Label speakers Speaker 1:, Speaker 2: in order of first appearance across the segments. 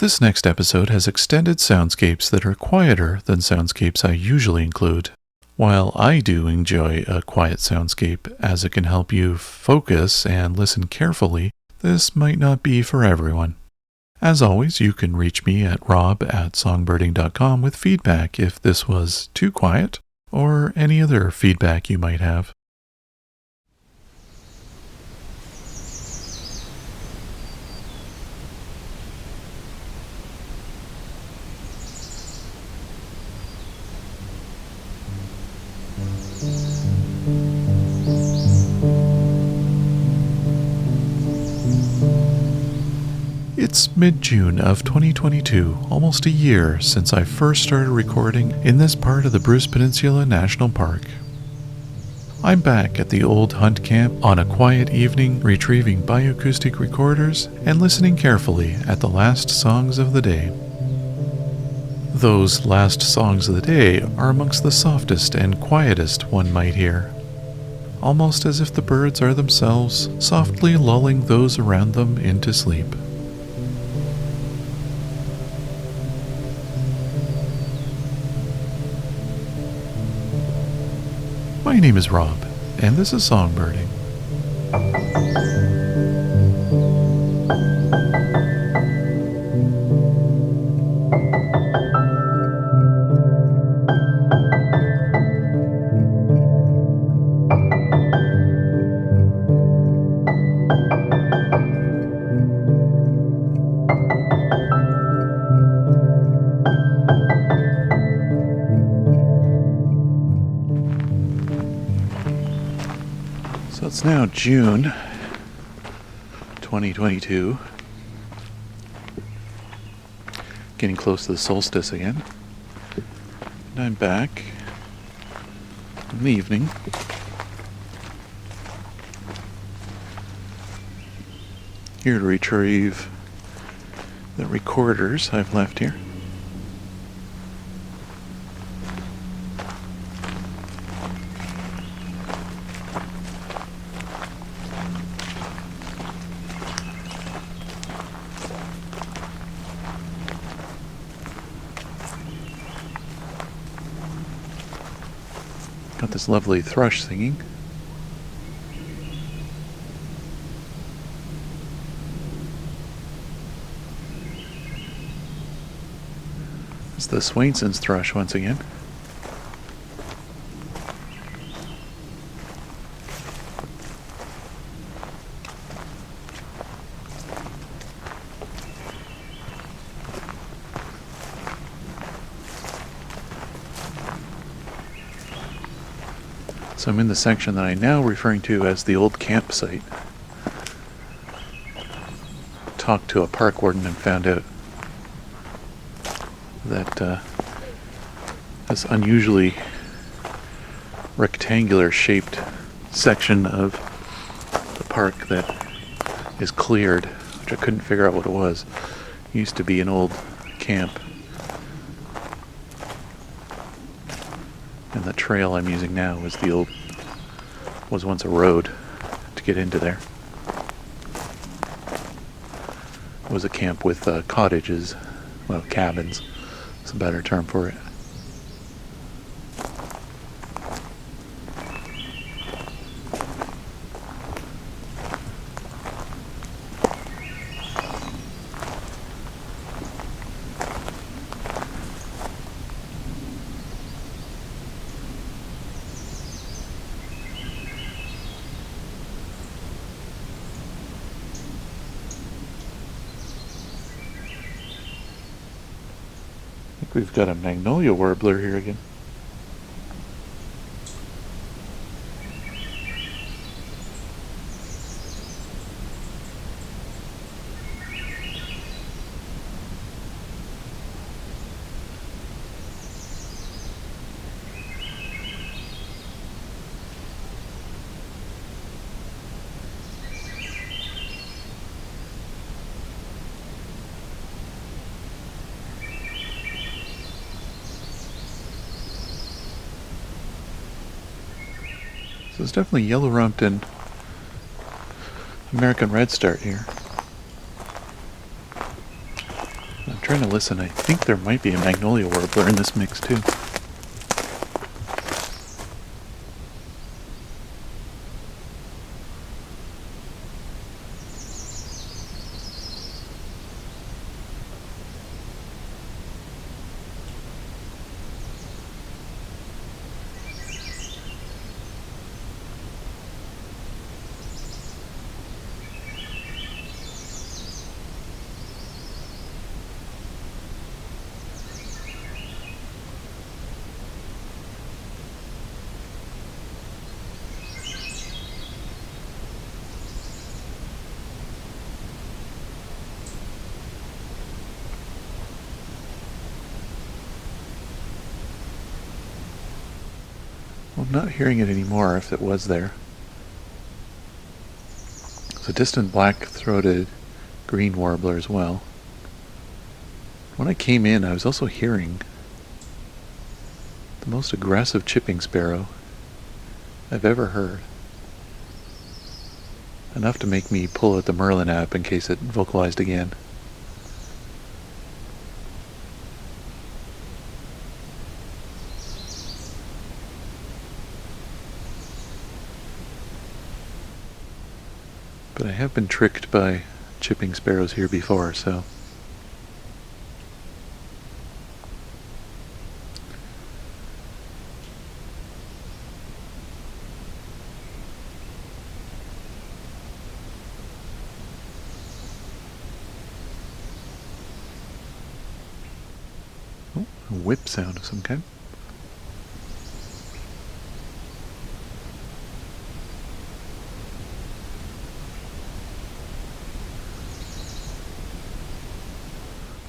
Speaker 1: This next episode has extended soundscapes that are quieter than soundscapes I usually include. While I do enjoy a quiet soundscape as it can help you focus and listen carefully, this might not be for everyone. As always, you can reach me at rob@songbirding.com with feedback if this was too quiet or any other feedback you might have. It's mid-June of 2022, almost a year since I first started recording in this part of the Bruce Peninsula National Park. I'm back at the old hunt camp on a quiet evening, retrieving bioacoustic recorders and listening carefully at the last songs of the day. Those last songs of the day are amongst the softest and quietest one might hear, almost as if the birds are themselves softly lulling those around them into sleep. My name is Rob, and this is Songbirding. So it's now June 2022, getting close to the solstice again, and I'm back in the evening here to retrieve the recorders I've left here. Got this lovely thrush singing. It's the Swainson's thrush once again. So I'm in the section that I'm now referring to as the old campsite. Talked to a park warden and found out that this unusually rectangular shaped section of the park that is cleared, which I couldn't figure out what it was, used to be an old camp. And the trail I'm using now was once a road to get into there. It was a camp with cottages, well, cabins, is a better term for it. We've got a magnolia warbler here again. So it's definitely yellow-rumped and American redstart here. trying to listen. I think there might be a magnolia warbler in this mix too. Well, I'm not hearing it anymore if it was there. It's a distant black-throated green warbler as well. When I came in, I was also hearing the most aggressive chipping sparrow I've ever heard. Enough to make me pull out the Merlin app in case it vocalized again. But I have been tricked by chipping sparrows here before, so... Oh, a whip sound of some kind.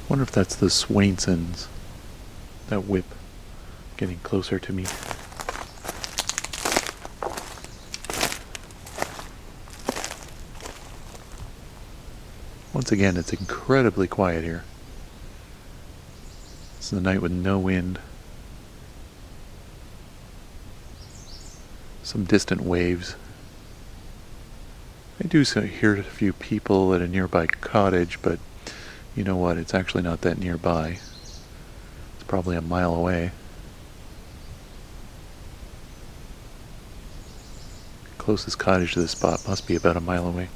Speaker 1: Wonder if that's the Swainsons. That whip getting closer to me. Once again, it's incredibly quiet here. It's the night with no wind. Some distant waves. I do hear a few people at a nearby cottage, but you know what? It's actually not that nearby. It's probably a mile away. Closest cottage to this spot must be about a mile away.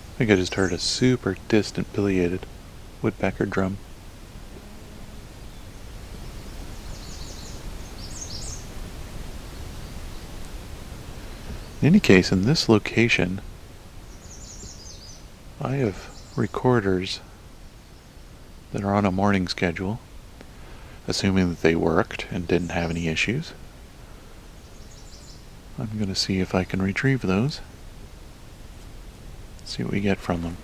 Speaker 1: I think I just heard a super distant pileated woodpecker drum. In any case, in this location, I have recorders that are on a morning schedule, assuming that they worked and didn't have any issues. I'm going to see if I can retrieve those. See what we get from them.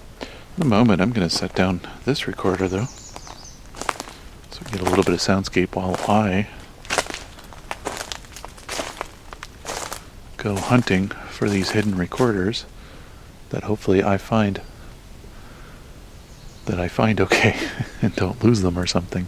Speaker 1: In a moment, I'm going to set down this recorder though, so we get a little bit of soundscape while I go hunting for these hidden recorders that hopefully I find okay and don't lose them or something.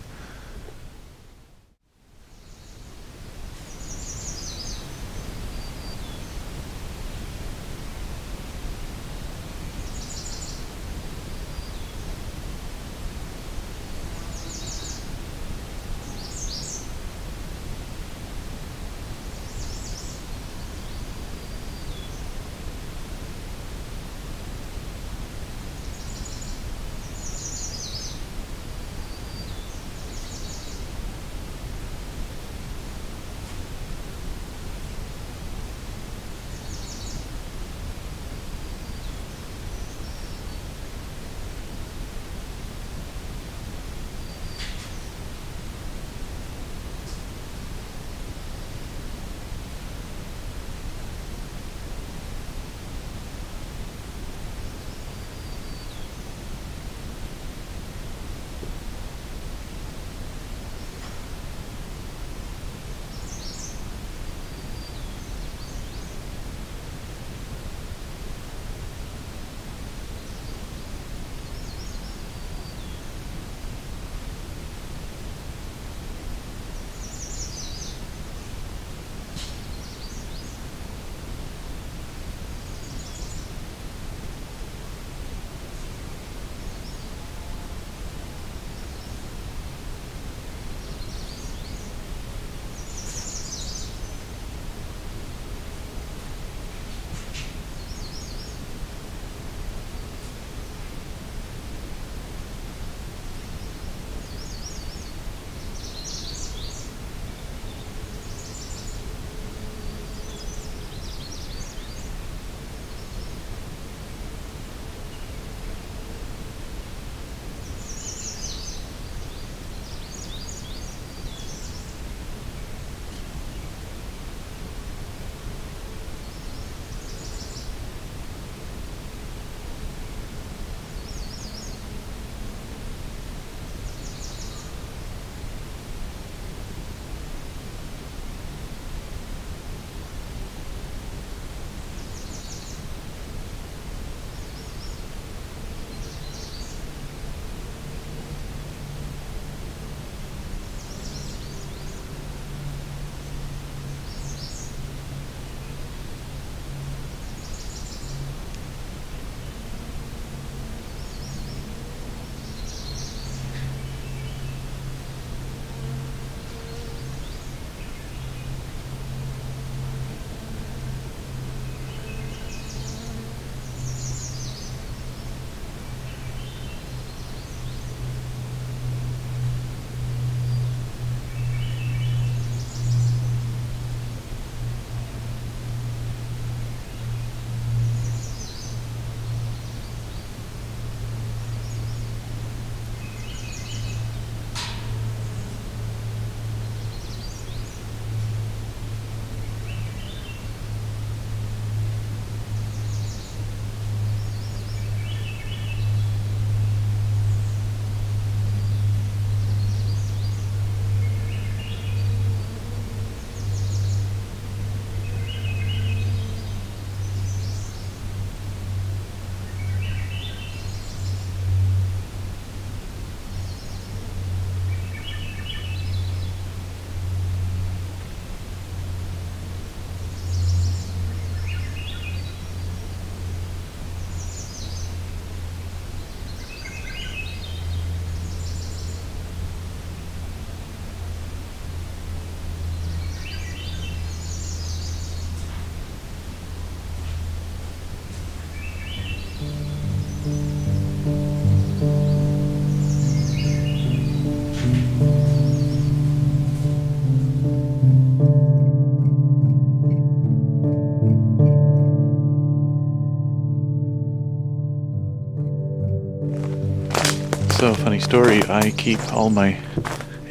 Speaker 1: So, funny story, I keep all my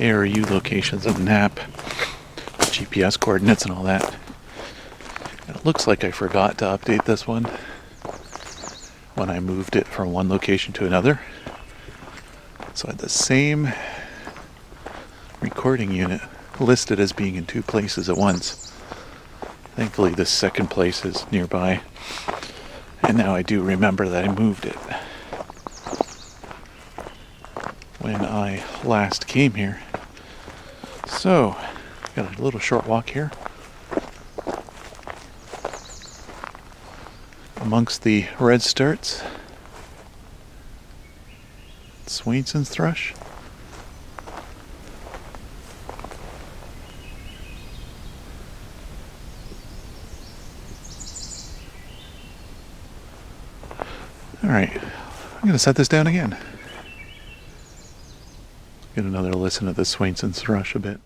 Speaker 1: ARU locations of NAP, GPS coordinates and all that. And it looks like I forgot to update this one when I moved it from one location to another. So I had the same recording unit listed as being in two places at once. Thankfully this second place is nearby, and now I do remember that I moved it when I last came here. So, got a little short walk here amongst the red starts. Swainson's thrush. Alright, I'm going to set this down again. Get another listen to the Swainson's thrush a bit.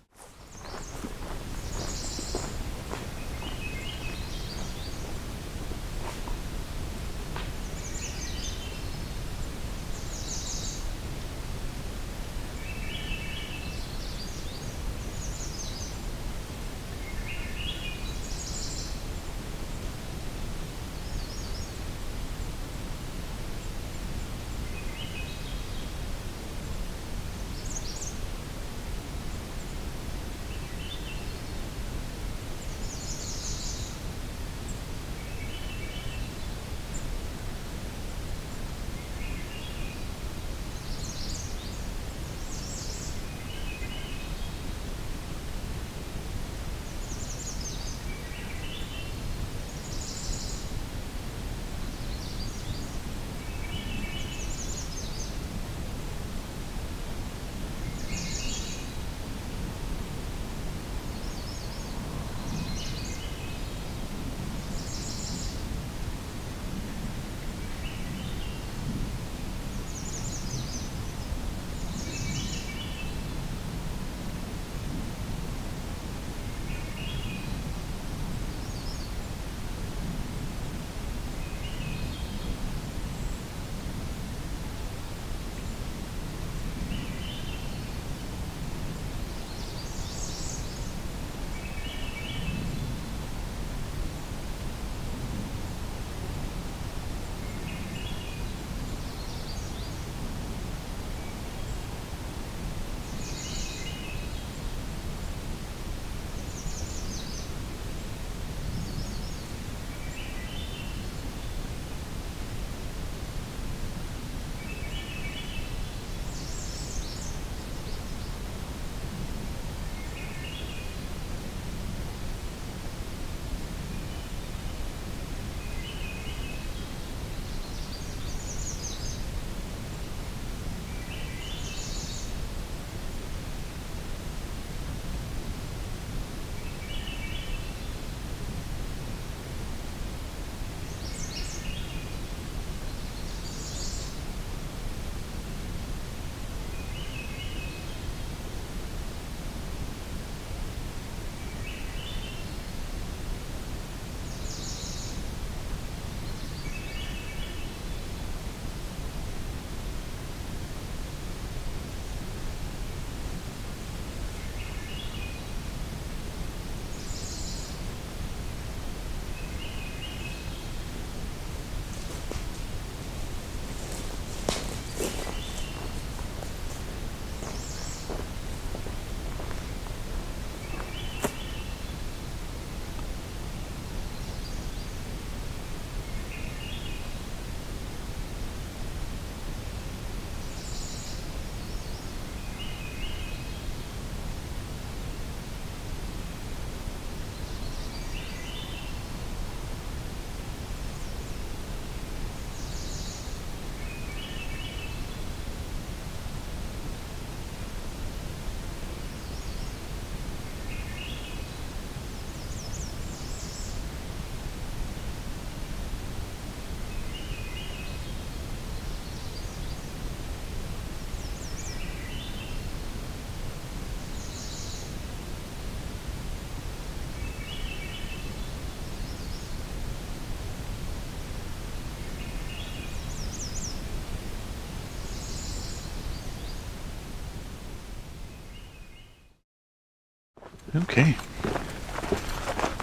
Speaker 1: Okay.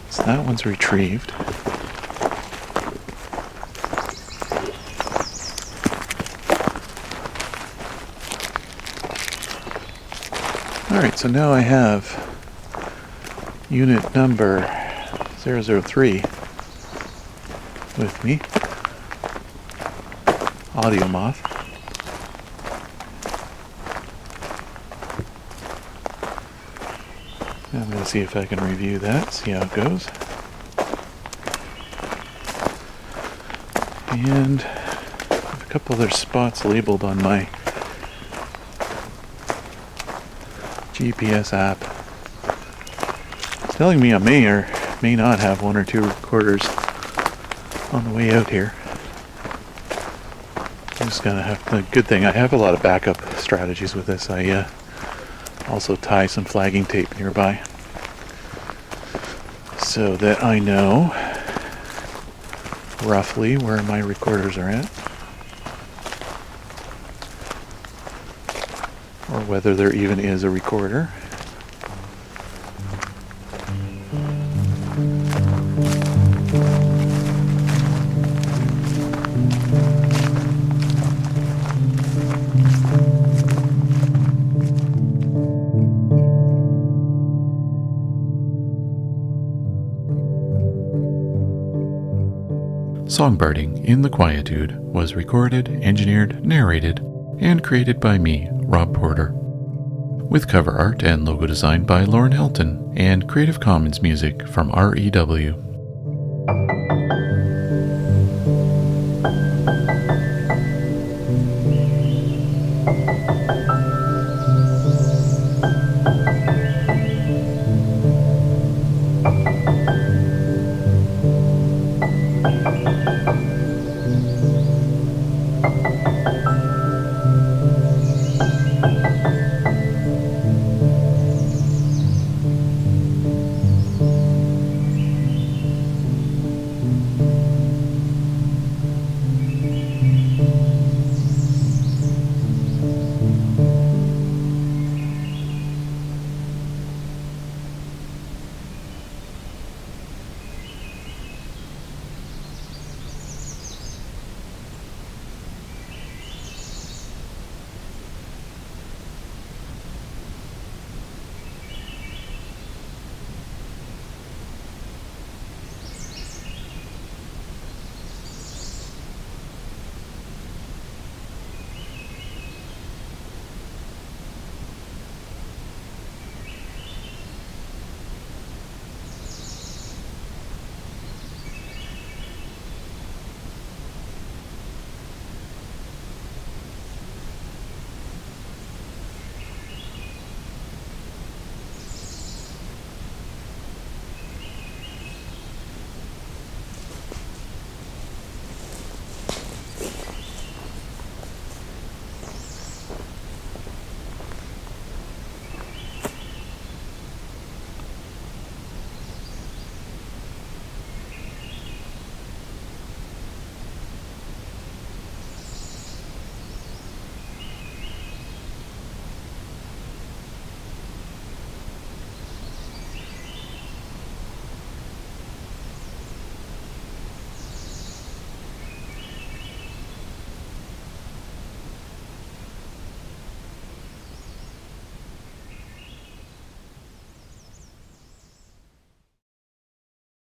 Speaker 1: So that one's retrieved. Alright, so now I have unit number 003 with me. Audio Moth. I'm going to see if I can review that, see how it goes. And I have a couple other spots labeled on my GPS app. It's telling me I may or may not have one or two recorders on the way out here. I'm just gonna have the good thing I have a lot of backup strategies with this. I also tie some flagging tape nearby so that I know roughly where my recorders are at, or whether there even is a recorder. Songbirding in the Quietude was recorded, engineered, narrated, and created by me, Rob Porter. With cover art and logo design by Lauren Hilton, and Creative Commons music from REW.